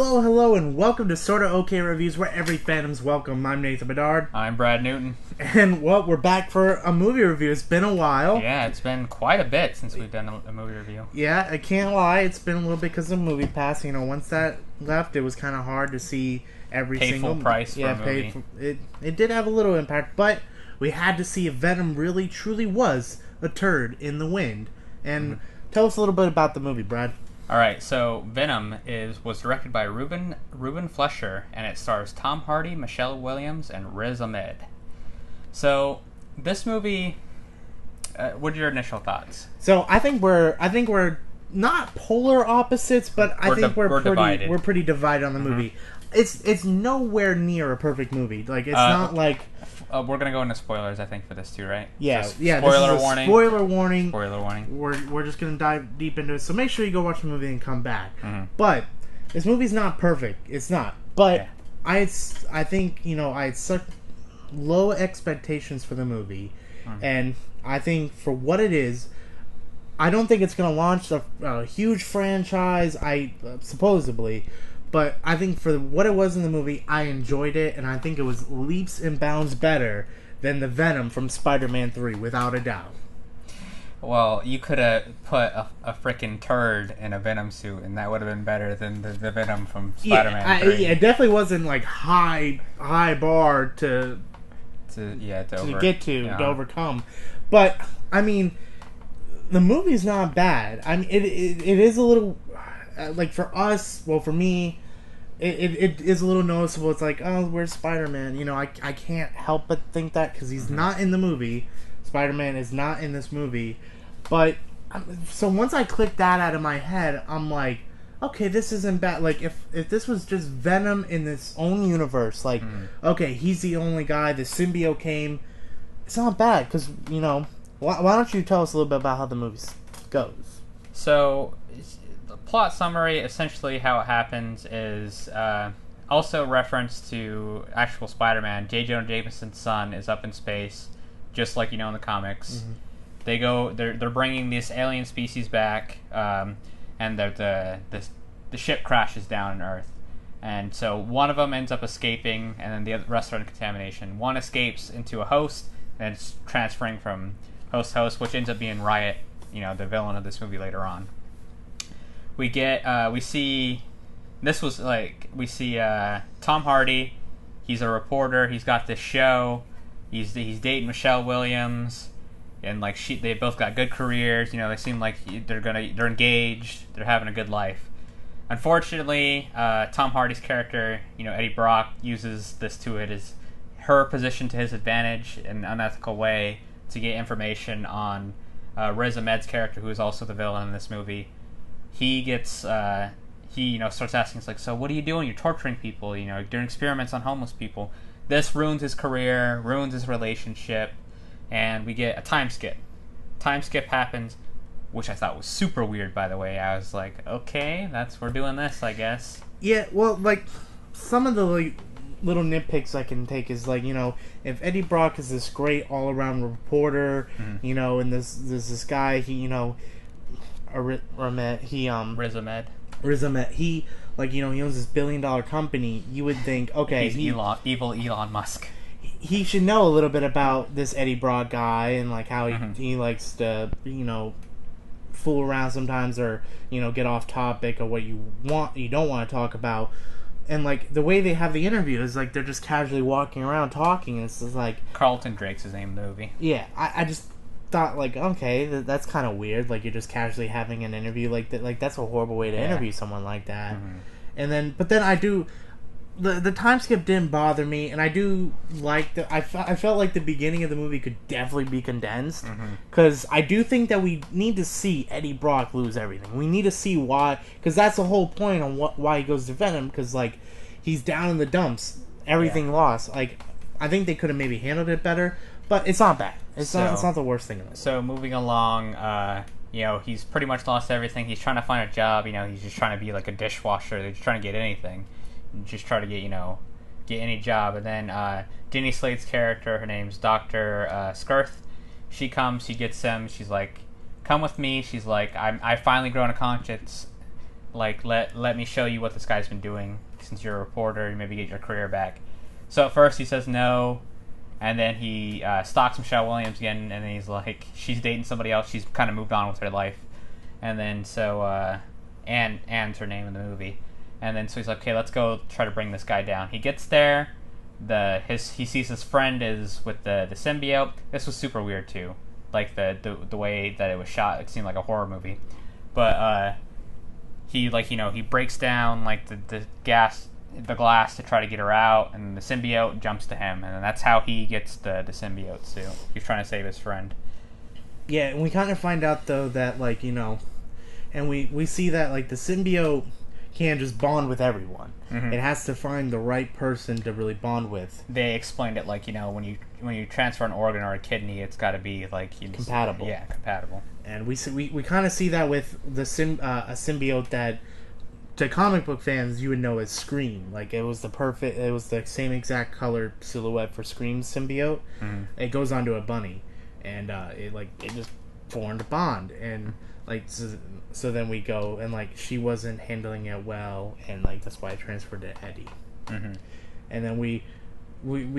Hello, and welcome to SortaOkay Reviews, where every fandom's welcome. I'm Nathan Bedard. I'm Brad Newton. And, we're back for a movie review. It's been a while. Yeah, it's been quite a bit since we've done a movie review. Yeah, I can't lie. It's been a little bit because of Movie Pass. Once that left, it was kind of hard to see every single... full price for a movie. It did have a little impact, but we had to see if Venom really, truly was a turd in the wind. And tell us a little bit about the movie, Brad. Alright, so Venom was directed by Ruben Fleischer, and it stars Tom Hardy, Michelle Williams, and Riz Ahmed. So, this movie, what are your initial thoughts? So, I think we're not polar opposites, but I think we're pretty divided on the movie. It's nowhere near a perfect movie. Like, it's not like... we're gonna go into spoilers, I think, for this too, right? Yeah, so Spoiler warning. Spoiler warning. Spoiler warning. We're just gonna dive deep into it. So make sure you go watch the movie and come back. But this movie's not perfect. It's not. But I think I had such low expectations for the movie, and I think for what it is, I don't think it's gonna launch a huge franchise. Supposedly. But I think for what it was in the movie, I enjoyed it, and I think it was leaps and bounds better than the Venom from Spider-Man 3, without a doubt. Well, you could have put a frickin' turd in a Venom suit, and that would have been better than the Venom from Spider-Man 3. Yeah, it definitely wasn't like high bar to overcome. But I mean, the movie's not bad. I mean, it is a little. Like, for us, well, for me, it is a little noticeable. It's like, oh, where's Spider-Man? I can't help but think that because he's not in the movie. Spider-Man is not in this movie. But, so once I clicked that out of my head, I'm like, okay, this isn't bad. Like, if this was just Venom in its own universe, like, okay, he's the only guy, the symbiote came, it's not bad. Because, why don't you tell us a little bit about how the movie goes? So... plot summary, essentially how it happens is also reference to actual Spider-Man. J. Jonah Jameson's son is up in space, just like in the comics. They're bringing this alien species back, and the ship crashes down on Earth. And so one of them ends up escaping, and then the rest are in contamination. One escapes into a host, and it's transferring from host to host, which ends up being Riot, the villain of this movie later on. We see Tom Hardy. He's a reporter. He's got this show. He's dating Michelle Williams, and they both got good careers. They seem like they're engaged. They're having a good life. Unfortunately, Tom Hardy's character, Eddie Brock, uses this her position to his advantage in an unethical way to get information on Riz Ahmed's character, who is also the villain in this movie. He gets, starts asking, so what are you doing? You're torturing people, doing experiments on homeless people. This ruins his career, ruins his relationship, and we get a time skip. Time skip happens, which I thought was super weird, by the way. I was like, okay, we're doing this, I guess. Yeah, well, some of the, little nitpicks I can take is, if Eddie Brock is this great all-around reporter, and this guy, Riz Ahmed, he owns this $billion company. You would think, okay, he's evil Elon Musk. He should know a little bit about this Eddie Brock guy and how he likes to fool around sometimes, or get off topic, or what you don't want to talk about. And the way they have the interview is they're just casually walking around talking, and it's just Carlton Drake's his name in the movie. Yeah, I just thought okay, that's kind of weird. You're just casually having an interview like that. That's a horrible way to interview someone like that. And then, but then I do the time skip didn't bother me, and I do I felt like the beginning of the movie could definitely be condensed, because I do think that we need to see Eddie Brock lose everything. We need to see why, because that's the whole point on why he goes to Venom, because he's down in the dumps, everything lost. I think they could have maybe handled it better. But it's not bad. It's not the worst thing in the world. So moving along, he's pretty much lost everything. He's trying to find a job. He's just trying to be a dishwasher. He's trying to get anything, just try to get any job. And then Jenny Slate's character, her name's Dr. Skirth. She comes. She gets him. She's like, "Come with me." She's like, "I finally grown a conscience. like let me show you what this guy's been doing since you're a reporter, and maybe get your career back. So at first he says no, and then he stalks Michelle Williams again, and then he's like, she's dating somebody else. She's kind of moved on with her life, and then so Anne's her name in the movie, and then so he's like, okay, let's go try to bring this guy down. He gets there. He sees his friend is with the symbiote. This was super weird too, like the way that it was shot. It seemed like a horror movie, but he he breaks down like the glass to try to get her out, and the symbiote jumps to him, and then that's how he gets the symbiote suit. He's trying to save his friend. Yeah, and we kind of find out though that and we see that like the symbiote can't just bond with everyone. Mm-hmm. It has to find the right person to really bond with. They explained it like when you transfer an organ or a kidney, it's got to be like compatible. Yeah, compatible. And we kind of see that with the a symbiote that to comic book fans you would know as Scream. Like it was the same exact color silhouette for Scream's symbiote. Mm-hmm. It goes onto a bunny, and it just formed a bond, and so then we go and she wasn't handling it well, and that's why I transferred to Eddie. Mm-hmm. And then we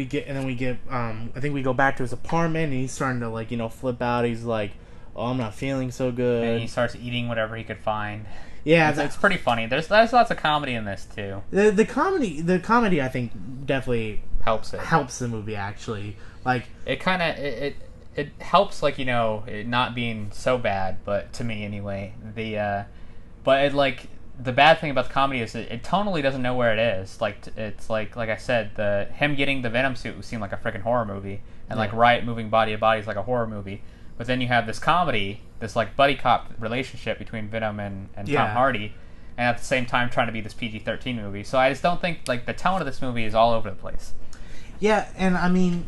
get I think we go back to his apartment, and he's starting to flip out. He's like, oh, I'm not feeling so good, and he starts eating whatever he could find. Yeah, it's pretty funny. There's lots of comedy in this too. The comedy I think definitely helps the movie, actually. It helps it not being so bad, but to me anyway. But the bad thing about the comedy is it tonally doesn't know where it is. It's like I said, him getting the Venom suit would seem like a freaking horror movie, and Riot moving body to body is like a horror movie. But then you have this comedy, this buddy cop relationship between Venom and Tom Hardy, and at the same time trying to be this PG-13 movie. So I just don't think the tone of this movie is all over the place. Yeah, and I mean,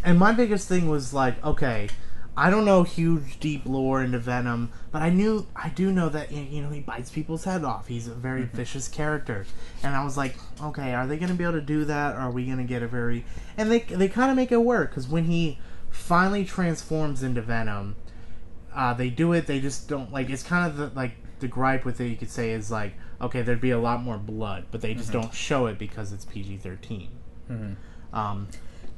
and my biggest thing was okay, I don't know huge deep lore into Venom, but I do know that he bites people's head off. He's a very vicious character, and I was like, okay, are they going to be able to do that? Or are we going to get a very... And they kind of make it work, because when he finally transforms into Venom, they do it. They just don't it's kind of the gripe with it. You could say is okay, there'd be a lot more blood, but they just don't show it because it's PG-13. Mm-hmm.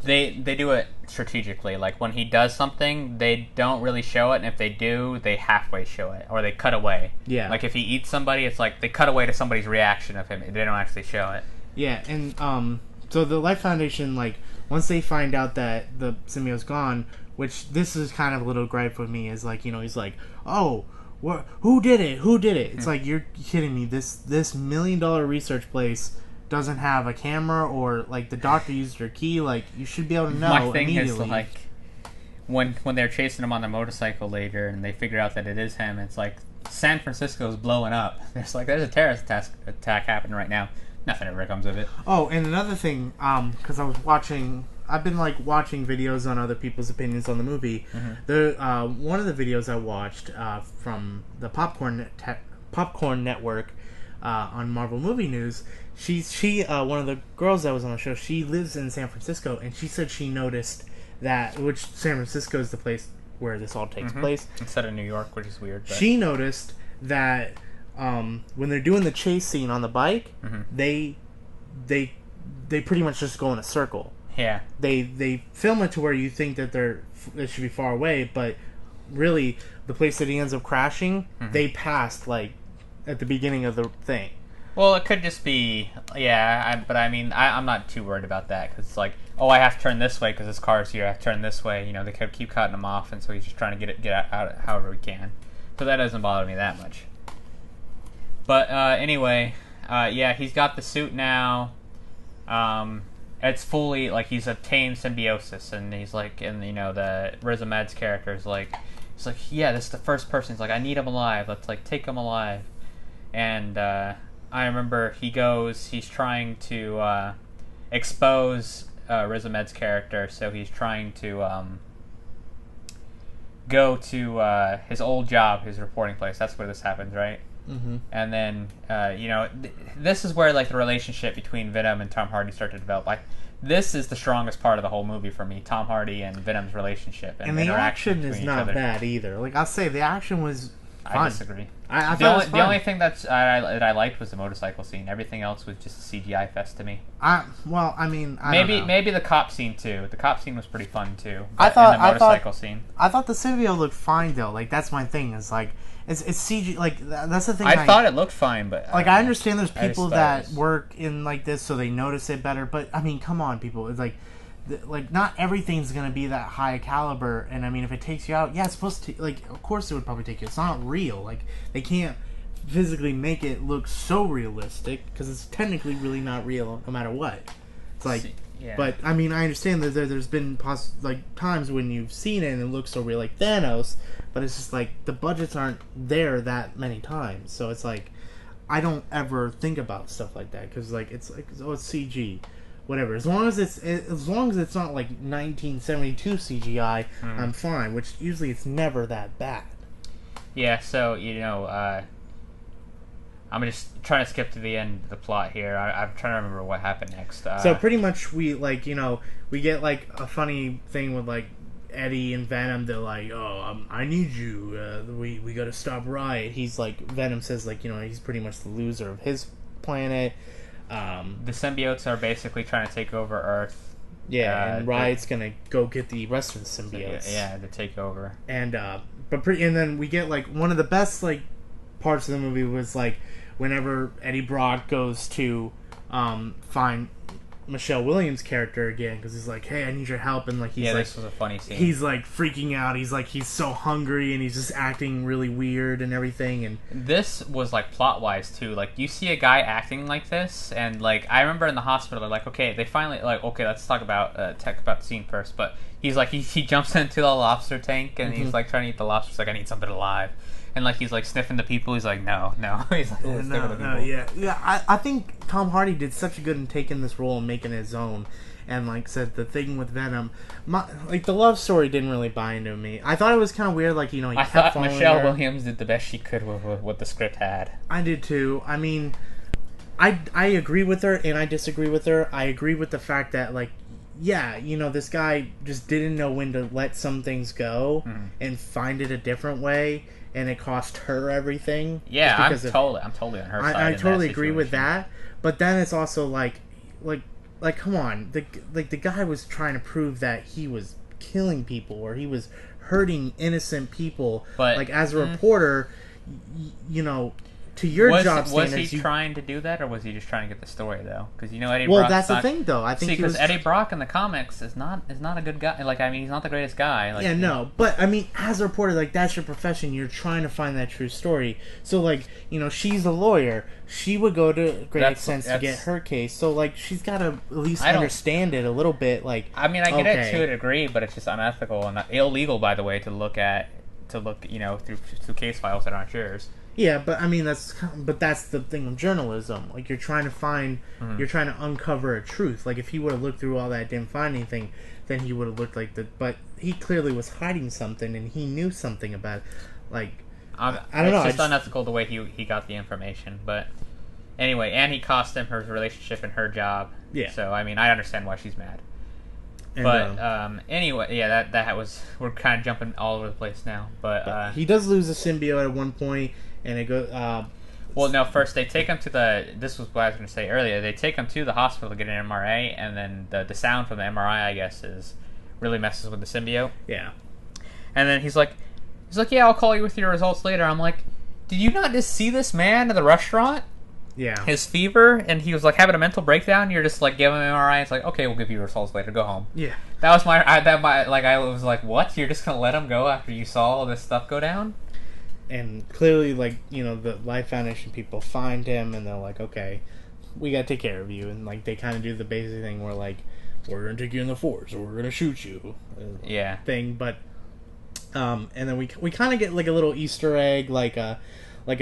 They do it strategically. When he does something, they don't really show it, and if they do, they halfway show it, or they cut away. Yeah. If he eats somebody, it's they cut away to somebody's reaction of him. They don't actually show it. Yeah, and so the Life Foundation, once they find out that the symbiote's gone, which this is kind of a little gripe with me, is he's like, oh, who did it? Who did it? It's you're kidding me. This $1 million research place doesn't have a camera, or the doctor used her key. You should be able to know. My thing immediately. Is when they're chasing him on the motorcycle later, and they figure out that it is him. It's San Francisco's blowing up. There's a terrorist attack happening right now. Nothing ever comes of it. Oh, and another thing, because I've been watching videos on other people's opinions on the movie. Mm-hmm. One of the videos I watched from the Popcorn Network on Marvel Movie News. She one of the girls that was on the show. She lives in San Francisco, and she said she noticed that, which San Francisco is the place where this all takes place instead of New York, which is weird. But she noticed that when they're doing the chase scene on the bike, they pretty much just go in a circle. Yeah. They film it to where you think that they should be far away, but really the place that he ends up crashing, they passed at the beginning of the thing. Well, it could just be, but I mean, I'm not too worried about that, because it's I have to turn this way because this car's here. I have to turn this way. They could keep cutting him off, and so he's just trying to get out however he can. So that doesn't bother me that much. But anyway, he's got the suit now. It's fully he's obtained symbiosis, and he's and the Riz Ahmed's character is he's yeah, this is the first person. He's I need him alive. Let's take him alive. And I remember he's trying to expose Riz Ahmed's character, so he's trying to go to his old job, his reporting place. That's where this happens, right? Mm-hmm. And then, this is where the relationship between Venom and Tom Hardy start to develop. This is the strongest part of the whole movie for me, Tom Hardy and Venom's relationship. And the action is not bad either. I'll say the action was I disagree. I The thought it only was the fun. only thing that I liked was the motorcycle scene. Everything else was just a CGI fest to me. Well, I mean, I don't know. Maybe the cop scene too. The cop scene was pretty fun too. I thought and the motorcycle scene. I thought the symbiote looked fine though. Like that's my thing. Is like it's CG. Like that's the thing. I thought it looked fine, but like I understand there's I just people thought that it was- work in like this, so they notice it better. But I mean, come on, people. It's like not everything's gonna be that high caliber. And I mean, if it takes you out, yeah, it's supposed to. Like, of course, it would probably take you. It's not real. Like they can't physically make it look so realistic because it's technically really not real, no matter what. It's like. Yeah. But I mean, I understand that there's been times when you've seen it and it looks so real, like Thanos. But it's just like the budgets aren't there that many times, so it's like I don't ever think about stuff like that because it's CG, whatever. As long as it's not like 1972 CGI, I'm fine. Which usually it's never that bad. Yeah, so, I'm just trying to skip to the end of the plot here. I'm trying to remember what happened next. So pretty much we get like a funny thing with like Eddie and Venom. They're like, oh, I need you. We got to stop Riot. He's like, Venom says like, he's pretty much the loser of his planet. The symbiotes are basically trying to take over Earth. Yeah, and Riot's gonna go get the rest of the symbiotes. Yeah, to take over. And and then we get like one of the best like parts of the movie was like whenever Eddie Brock goes to find Michelle Williams' character again because he's like, hey, I need your help, and like he's this was a funny scene. He's like freaking out. He's like he's so hungry and he's just acting really weird and everything. And this was like plot wise too. Like you see a guy acting like this, and like I remember in the hospital, they're like, okay, they finally like, okay, let's talk about the scene first. But he's like he jumps into the lobster tank and he's like trying to eat the lobster. He's like, I need something alive. And like he's like sniffing the people. He's like, no. He's like, sniffing the people. Yeah. I think Tom Hardy did such a good in taking this role and making it his own. And like said, the thing with Venom, like the love story didn't really buy into me. I thought it was kind of weird. Like I thought Michelle Williams did the best she could with what the script had. I did too. I mean, I agree with her and I disagree with her. I agree with the fact that like, yeah, this guy just didn't know when to let some things go and find it a different way. And it cost her everything. Yeah, I'm totally on her side. I totally agree with that. But then it's also like, come on, the guy was trying to prove that he was killing people or he was hurting innocent people. But like as a reporter, to your job standards, was he trying to do that, or was he just trying to get the story though? Because Eddie. Well, Brock's that's the thing, though. I think because Eddie Brock in the comics is not a good guy. Like, I mean, he's not the greatest guy. Like, yeah, no, but I mean, as a reporter, like that's your profession. You're trying to find that true story. So, like, she's a lawyer. She would go to great extents to get her case. So, like, she's got to at least understand it a little bit. Like, I mean, I get it to a degree, but it's just unethical and illegal, by the way, to look through case files that aren't yours. Yeah, but I mean that's the thing of journalism. Like you're trying to uncover a truth. Like if he would have looked through all that, didn't find anything, then he would have looked like but he clearly was hiding something, and he knew something about. Like I don't know. It's just unethical the way he got the information. But anyway, and he cost him her relationship and her job. Yeah. So I mean, I understand why she's mad. And, but anyway, yeah, that was we're kind of jumping all over the place now. But he does lose a symbiote at one point. And it goes. Well, no. First, they take him to the. This was what I was going to say earlier. They take him to the hospital to get an MRI, and then the sound from the MRI, I guess, really messes with the symbiote. Yeah. And then he's like, yeah, I'll call you with your results later. I'm like, did you not just see this man in the restaurant? Yeah. His fever, and he was like having a mental breakdown. You're just like giving him an MRI. It's like, okay, we'll give you your results later. Go home. Yeah. That was I was like, what? You're just gonna let him go after you saw all this stuff go down? And clearly, like, the Life Foundation people find him, and they're like, okay, we gotta take care of you. And, like, they kind of do the basic thing where, like, we're gonna take you in the force, or we're gonna shoot you. Yeah. Thing, but, and then we kind of get, like, a little Easter egg, like a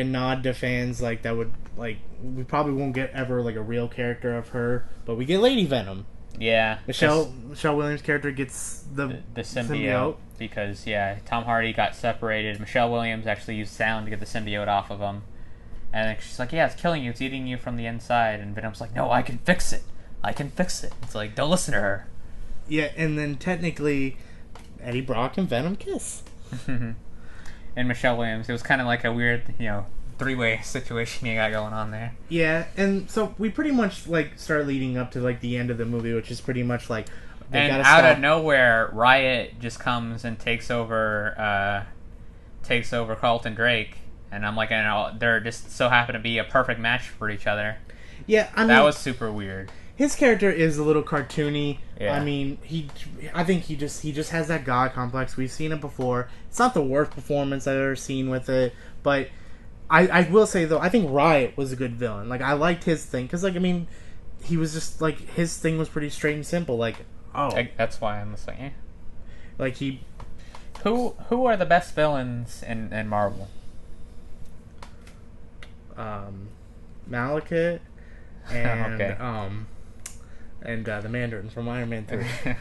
nod to fans, like, that would, like, we probably won't get ever, like, a real character of her, but we get Lady Venom. Yeah. Michelle Williams' character gets the symbiote. Because, yeah, Tom Hardy got separated. Michelle Williams actually used sound to get the symbiote off of him. And then she's like, yeah, it's killing you. It's eating you from the inside. And Venom's like, no, I can fix it. It's like, don't listen to her. Yeah, and then technically, Eddie Brock and Venom kiss. and Michelle Williams. It was kind of like a weird, three-way situation you got going on there. Yeah, and so we pretty much like start leading up to like the end of the movie, which is pretty much like they and gotta out stop. of nowhere, Riot just comes and takes over Carlton Drake, and I'm like, they're just so happen to be a perfect match for each other. Yeah, I mean, that was super weird. His character is a little cartoony. Yeah. I mean, I think he just has that god complex. We've seen it before. It's not the worst performance I've ever seen with it, but I will say though, I think Riot was a good villain. Like, I liked his thing because, like, I mean, he was just like, his thing was pretty straight and simple. Like, that's why I'm just like, eh. Like he, who are the best villains in Marvel? Malekith and Okay. and the Mandarin from Iron Man 3.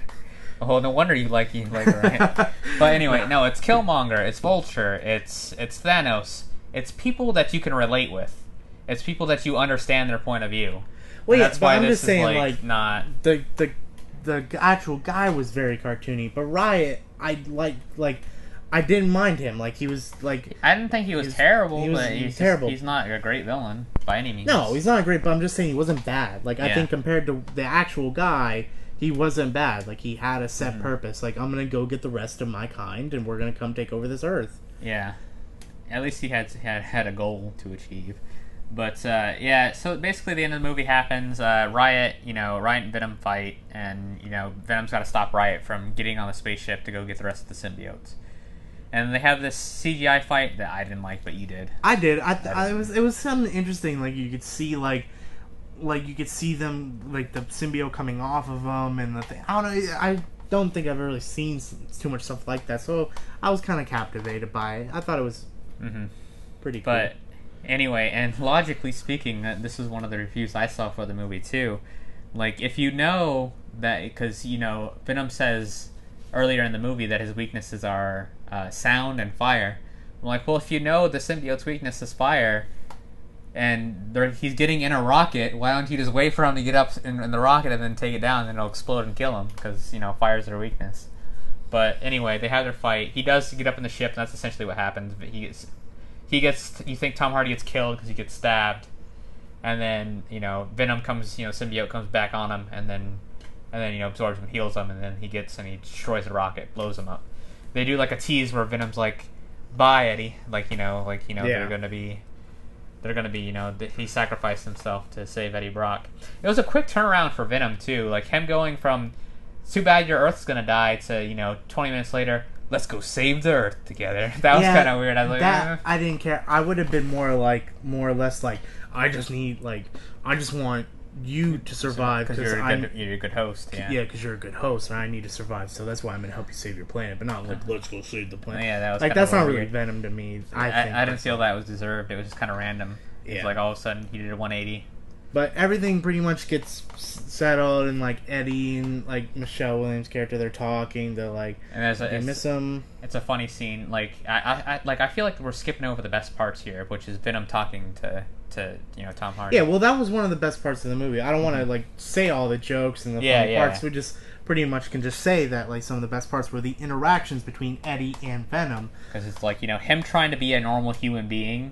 Oh, no wonder you like Riot. But anyway, no, it's Killmonger, it's Vulture, it's Thanos. It's people that you can relate with. It's people that you understand their point of view. Well, yeah, that's but why I'm this just saying, is like, not the actual guy was very cartoony, but Riot, I I didn't mind him. Like, he was like, I didn't think he was terrible, but he's terrible. He's not a great villain by any means. No, he's not great, but I'm just saying he wasn't bad. Like, I think compared to the actual guy, he wasn't bad. Like, he had a set purpose. Like, I'm gonna go get the rest of my kind, and we're gonna come take over this Earth. Yeah, at least he had a goal to achieve. But so basically the end of the movie happens. Riot and Venom fight, and Venom's got to stop Riot from getting on the spaceship to go get the rest of the symbiotes. And they have this CGI fight that I didn't like, but you did. I did. It was something interesting. Like, you could see you could see them, like, the symbiote coming off of them, and the thing. I don't know. I don't think I've really seen too much stuff like that. So I was kind of captivated by it. I thought it was pretty cool. But anyway, and logically speaking, this is one of the reviews I saw for the movie too. Like, if you know that, because Venom says earlier in the movie that his weaknesses are sound and fire. I'm like, well, if you know the symbiote's weakness is fire, and he's getting in a rocket, why don't you just wait for him to get up in the rocket and then take it down, and it'll explode and kill him, because fire's their weakness. But anyway, they have their fight. He does get up in the ship, and that's essentially what happens. But he gets. You think Tom Hardy gets killed because he gets stabbed, and then Venom comes. Symbiote comes back on him, and then absorbs him, heals him, and then he destroys the rocket, blows him up. They do like a tease where Venom's like, "Bye, Eddie." They're gonna be. He sacrificed himself to save Eddie Brock. It was a quick turnaround for Venom too. Like, him going from "Too bad your Earth's gonna die" to 20 minutes later, "Let's go save the Earth together." That was kind of weird. I was like, I didn't care. I would have been more or less like, I just want you to survive because you're a good host. Yeah, because you're a good host, and I need to survive. So that's why I'm gonna help you save your planet, but not like, let's go save the planet. Yeah, that was like, that's not really Venom to me. I didn't feel that was deserved. It was just kind of random. Yeah. It's like all of a sudden he did a 180. But everything pretty much gets settled, and like Eddie and like Michelle Williams' character, they're talking. They're like, they miss him. It's a funny scene. Like I feel like we're skipping over the best parts here, which is Venom talking to Tom Hardy. Yeah, well, that was one of the best parts of the movie. I don't want to like say all the jokes and the funny parts. We just pretty much can just say that like some of the best parts were the interactions between Eddie and Venom. Because it's like him trying to be a normal human being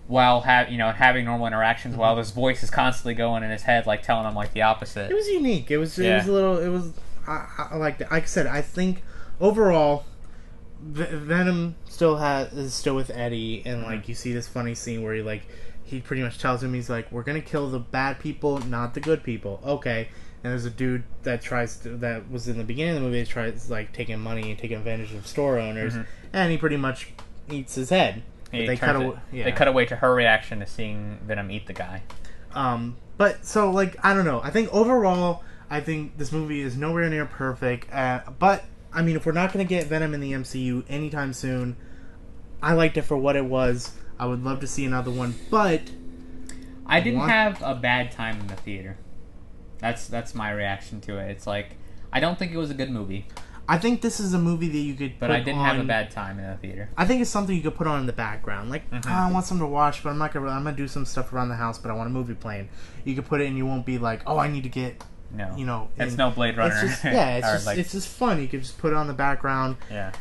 while having normal interactions, while his voice is constantly going in his head, like telling him like the opposite. It was unique. It was a little. I liked it. Like I said, I think overall, Venom is still with Eddie, and like you see this funny scene where he pretty much tells him, he's like, "We're gonna kill the bad people, not the good people." Okay. And there's a dude that that was in the beginning of the movie that tries like taking money and taking advantage of store owners, and he pretty much eats his head. They cut away to her reaction to seeing Venom eat the guy. But so like, I don't know. I think overall, I think this movie is nowhere near perfect. But I mean, if we're not going to get Venom in the MCU anytime soon, I liked it for what it was. I would love to see another one, but I didn't have a bad time in the theater. That's my reaction to it. It's like, I don't think it was a good movie. I think this is a movie that you could But I didn't have a bad time in the theater. I think it's something you could put on in the background. Like, I want something to watch, but I'm gonna do some stuff around the house, but I want a movie playing. You could put it and you won't be like, I need to get... No. It's no Blade Runner. It's just fun. You could just put it on the background. Yeah.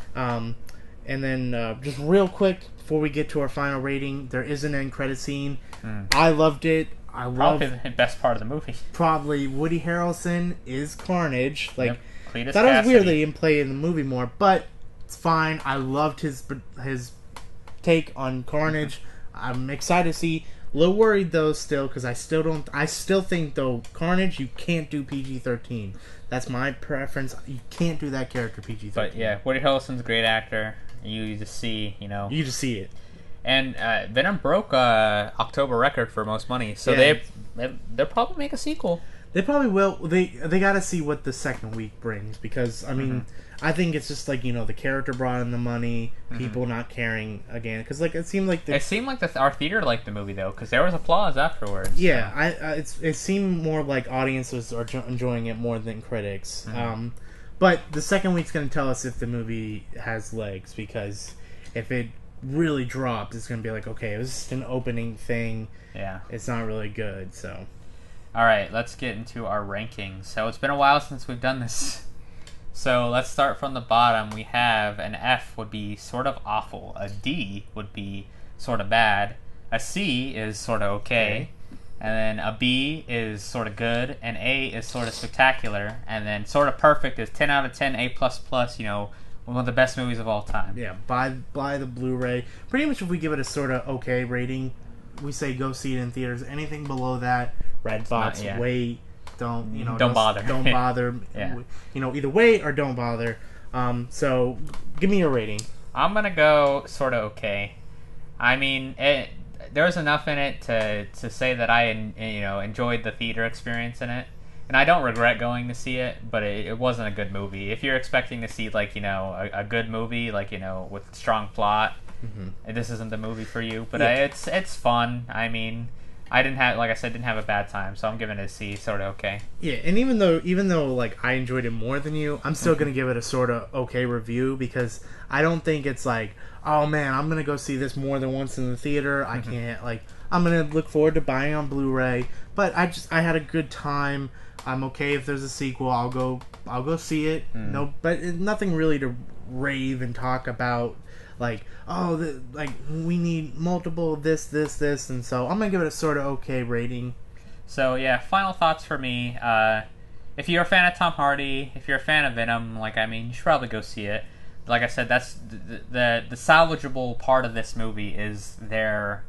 And then just real quick before we get to our final rating, there is an end credit scene. I loved it. I love probably the best part of the movie. Probably Woody Harrelson is Carnage. Like, Cletus thought it was Cassidy. weird that he didn't play in the movie more, but it's fine. I loved his take on Carnage. I'm excited to see. A little worried though still because I still think though Carnage you can't do PG-13. That's my preference. You can't do that character PG-13. But yeah, Woody Harrelson's a great actor. You just see, You just see it. And Venom broke October record for most money, so they'll probably make a sequel. They probably will. They got to see what the second week brings because I mean I think it's just like the character brought in the money, people not caring again because like it seemed like our theater liked the movie though because there was applause afterwards. Yeah, so. It seemed more like audiences are enjoying it more than critics. But the second week's going to tell us if the movie has legs because if it really drops, it's going to be like, okay, it was just an opening thing. Yeah. It's not really good, so. All right, let's get into our rankings. So it's been a while since we've done this. So let's start from the bottom. We have an F would be sort of awful. A D would be sort of bad. A C is sort of okay. And then a B is sort of good. An A is sort of spectacular. And then sort of perfect is 10 out of 10, A++, one of the best movies of all time. Yeah, buy the Blu-ray. Pretty much if we give it a sort of okay rating, we say go see it in theaters. Anything below that, Redbox, wait, don't bother. Don't bother. Yeah. Either wait or don't bother. So give me your rating. I'm gonna go sort of okay. I mean, there's enough in it to say that I enjoyed the theater experience in it, and I don't regret going to see it. But it wasn't a good movie. If you're expecting to see a good movie with strong plot, this isn't the movie for you. But it's fun. I mean, I didn't have a bad time, so I'm giving it a C, sort of okay. Yeah, and even though like I enjoyed it more than you, I'm still gonna give it a sort of okay review because I don't think it's like, oh man, I'm gonna go see this more than once in the theater. I can't I'm gonna look forward to buying on Blu-ray, but I had a good time. I'm okay if there's a sequel. I'll go see it. No, but nothing really to rave and talk about. Like, we need multiple this, and so I'm gonna give it a sort of okay rating. So yeah, final thoughts for me. If you're a fan of Tom Hardy, if you're a fan of Venom, you should probably go see it. Like I said, that's the salvageable part of this movie is their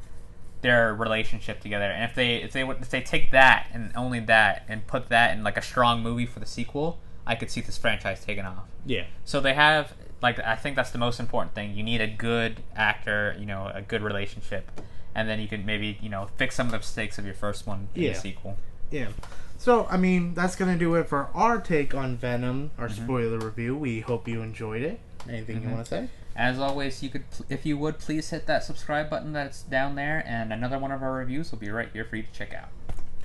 relationship together. And if they take that and only that and put that in a strong movie for the sequel, I could see this franchise taking off. Yeah. So they have. I think that's the most important thing. You need a good actor, a good relationship, and then you can maybe, fix some of the mistakes of your first one in the sequel. Yeah. So, I mean, that's going to do it for our take on Venom, our spoiler review. We hope you enjoyed it. Anything you want to say? As always, if you would, please hit that subscribe button that's down there, and another one of our reviews will be right here for you to check out.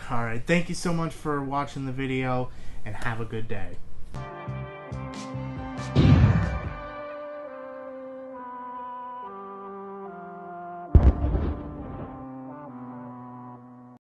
All right. Thank you so much for watching the video, and have a good day.